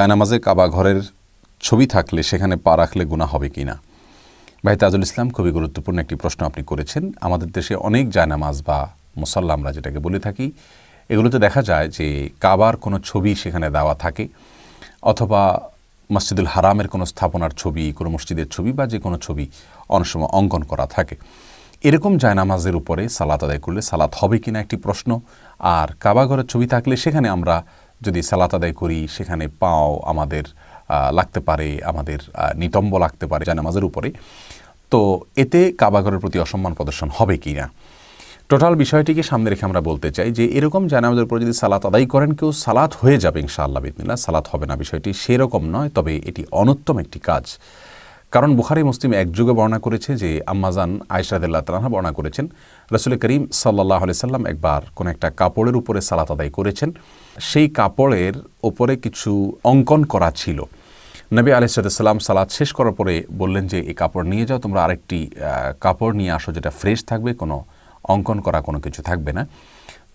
জায়নামাজে কাবা ঘরের ছবি থাকলে সেখানে পা রাখলে গুনাহ হবে কি না? ভাই তাজুল ইসলাম, খুবই গুরুত্বপূর্ণ একটি প্রশ্ন আপনি করেছেন। আমাদের দেশে অনেক জায়নামাজ বা মুসাল্লা আমরা যেটাকে বলে থাকি, এগুলোতে দেখা যায় যে কাবার কোনো ছবি সেখানে দেওয়া থাকে, অথবা মসজিদুল হারামের কোনো স্থাপনার ছবি, কোনো মসজিদের ছবি বা যে কোনো ছবি অনেক সময় অঙ্কন করা থাকে। এরকম জায়নামাজের উপরে সালাত আদায় করলে সালাত হবে কিনা একটি প্রশ্ন। আর কাবা ঘরের ছবি থাকলে সেখানে আমরা যদি সালাত আদায় করি, সেখানে পাও আমাদের লাগতে পারে, আমাদের নিতম্ব লাগতে পারে জায়নামাজের উপরে, তো এতে কাবা ঘরের প্রতি অসম্মান প্রদর্শন হবে কি না, টোটাল বিষয়টিকে সামনে রেখে আমরা বলতে চাই যে এরকম জায়নামাজের উপরে যদি সালাত আদায় করেন কেউ, সালাত হয়ে যাবে ইনশাআল্লাহ বিসমিল্লাহ, সালাত হবে না, বিষয়টি সেরকম নয়, তবে এটি অনুত্তম একটি কাজ। কারণ বুখারী মুসলিম একযোগে বর্ণনা করেছে যে আম্মাজান আয়েশা রাদিয়াল্লাহু তাআলা বর্ণনা করেছেন, রাসূল করিম সাল্লাল্লাহু আলাইহি সাল্লাম একবার কোন একটা কাপড়ের উপরে সালাত আদায় করেছেন। সেই কাপড়ের উপরে কিছু অঙ্কন করা ছিল। নবী আলাইহিস সালাম সালাত শেষ করার পরে বললেন যে এই কাপড় নিয়ে যাও, তোমরা আরেকটি কাপড় নিয়ে আসো যেটা ফ্রেশ থাকবে, কোনো অঙ্কন করা কোনো কিছু থাকবে না।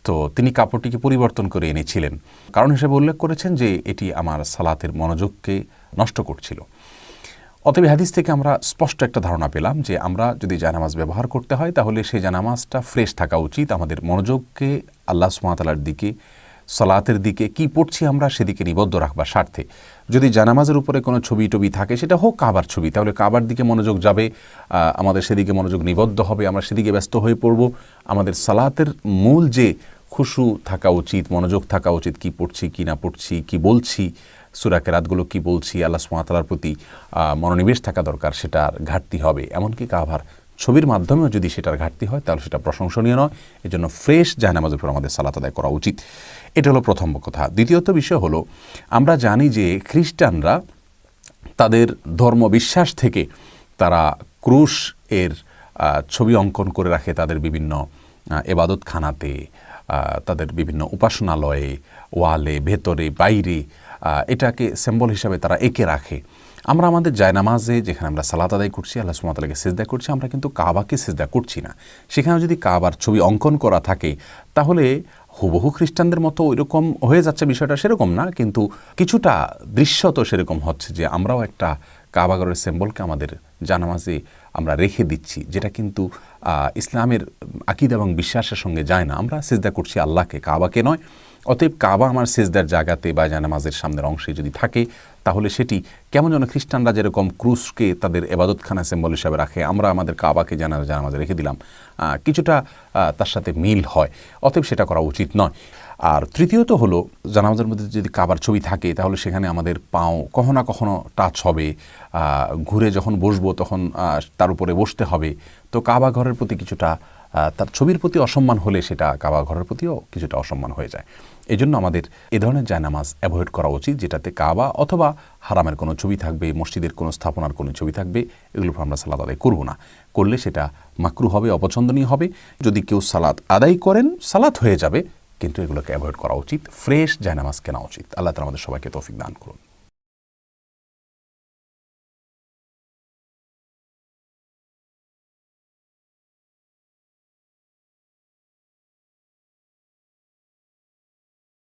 তো তিনি কাপড়টিকে পরিবর্তন করে এনেছিলেন। কারণ হিসেবে উল্লেখ করেছেন যে এটি আমার সালাতের মনোযোগকে নষ্ট করছিল। অতএব হাদিস থেকে আমরা স্পষ্ট একটা ধারণা পেলাম যে আমরা যদি জায়নামাজ ব্যবহার করতে হয় তাহলে সেই জায়নামাজটা ফ্রেশ থাকা উচিত। আমাদের মনোযোগকে আল্লাহ সুবহানাহু ওয়া তাআলার দিকে, সালাতের দিকে, কি পড়ছি আমরা সেদিকে নিবদ্ধ রাখবার স্বার্থে। যদি জায়নামাজের উপরে কোনো ছবি টবি থাকে, সেটা হোক কাবার ছবি, তাহলে কাবার দিকে মনোযোগ যাবে, আমাদের সেদিকে মনোযোগ নিবদ্ধ হবে, আমরা সেদিকে ব্যস্ত হয়ে পড়ব। আমাদের সালাতের মূল যে খুশু থাকা উচিত, মনোযোগ থাকা উচিত, কি পড়ছি কি না পড়ছি, কি বলছি, সূরা কেরাতগুলো কি বলছি, আল্লাহ সুবহানাহু ওয়া তাআলার প্রতি মনোনিবেশ থাকা দরকার, সেটার ঘাটতি হবে। এমনকি কাবার ছবির মাধ্যমেও যদি সেটার ঘাটতি হয় তাহলে সেটা প্রশংসনীয় নয়। এজন্য ফ্রেশ জায়নামাজের উপর আমাদের সালাত আদায় করা উচিত। এটা হলো প্রথম কথা। দ্বিতীয়ত বিষয় হলো, আমরা জানি যে খ্রিস্টানরা তাদের ধর্ম বিশ্বাস থেকে তারা ক্রুশ এর ছবি অঙ্কন করে রাখে তাদের বিভিন্ন ইবাদতখানাতে, তাদের বিভিন্ন উপাসনালয়ে, ওয়ালে, ভেতরে, বাইরে, এটাকে সিম্বল হিসাবে তারা এঁকে রাখে। আমরা আমাদের জায়নামাজে যেখানে আমরা সালাত আদায় করছি, আল্লাহ সুবহানাহু ওয়া তাআলাকে সিজদা করছি, আমরা কিন্তু কাবাকে সিজদা করছি না। সেখানে যদি কাবার ছবি অঙ্কন করা থাকে তাহলে হুবহু খ্রিস্টানদের মতো ওইরকম হয়ে যাচ্ছে, বিষয়টা সেরকম না, কিন্তু কিছুটা দৃশ্য তো সেরকম হচ্ছে যে আমরাও একটা কাবাগরের সিম্বলকে আমাদের জায়নামাজে আমরা রেখে দিচ্ছি, যেটা কিন্তু ইসলামের আকীদা এবং বিশ্বাসের সঙ্গে যায় না। আমরা সিজদা করছি আল্লাহকে, কাবাকে নয়। অতএব কাবা আমার সিজদার জায়গাতে বা জায়নামাজের সামনের অংশে যদি থাকে তাহলে সেটি কেমন যেন খ্রিস্টানরা যেরকম ক্রুশকে তাদের ইবাদতখানা সিম্বল হিসাবে রাখে, আমরা আমাদের কাবাকে জায়নামাজে রেখে দিলাম, কিছুটা তার সাথে মিল হয়। অতএব সেটা করা উচিত নয়। আর তৃতীয়ত হলো, জায়নামাজের মধ্যে যদি কাবার ছবি থাকে তাহলে সেখানে আমাদের পাও কখনো না কখনো টাচ হবে, ঘুরে যখন বসবো তখন তার উপরে বসতে হবে। তো কাবা ঘরের প্রতি কিছুটা, তার ছবির প্রতি অসম্মান হলে সেটা কাবা ঘরের প্রতিও কিছুটা অসম্মান হয়ে যায়। এই জন্য আমাদের এ ধরনের জায়নামাজ অ্যাভয়েড করা উচিত, যেটাতে কাবা অথবা হারামের কোনো ছবি থাকবে, মসজিদের কোনো স্থাপনার কোনো ছবি থাকবে, এগুলোর উপর আমরা সালাত আদায় করব না। করলে সেটা মাকরুহ হবে, অপছন্দনীয় হবে। যদি কেউ সালাত আদায় করেন, সালাত হয়ে যাবে, কিন্তু এগুলোকে অ্যাভয়েড করা উচিত। ফ্রেশ জায়নামাজ কেনা উচিত। আল্লাহ তাআলা আমাদের সবাইকে তৌফিক দান করুন।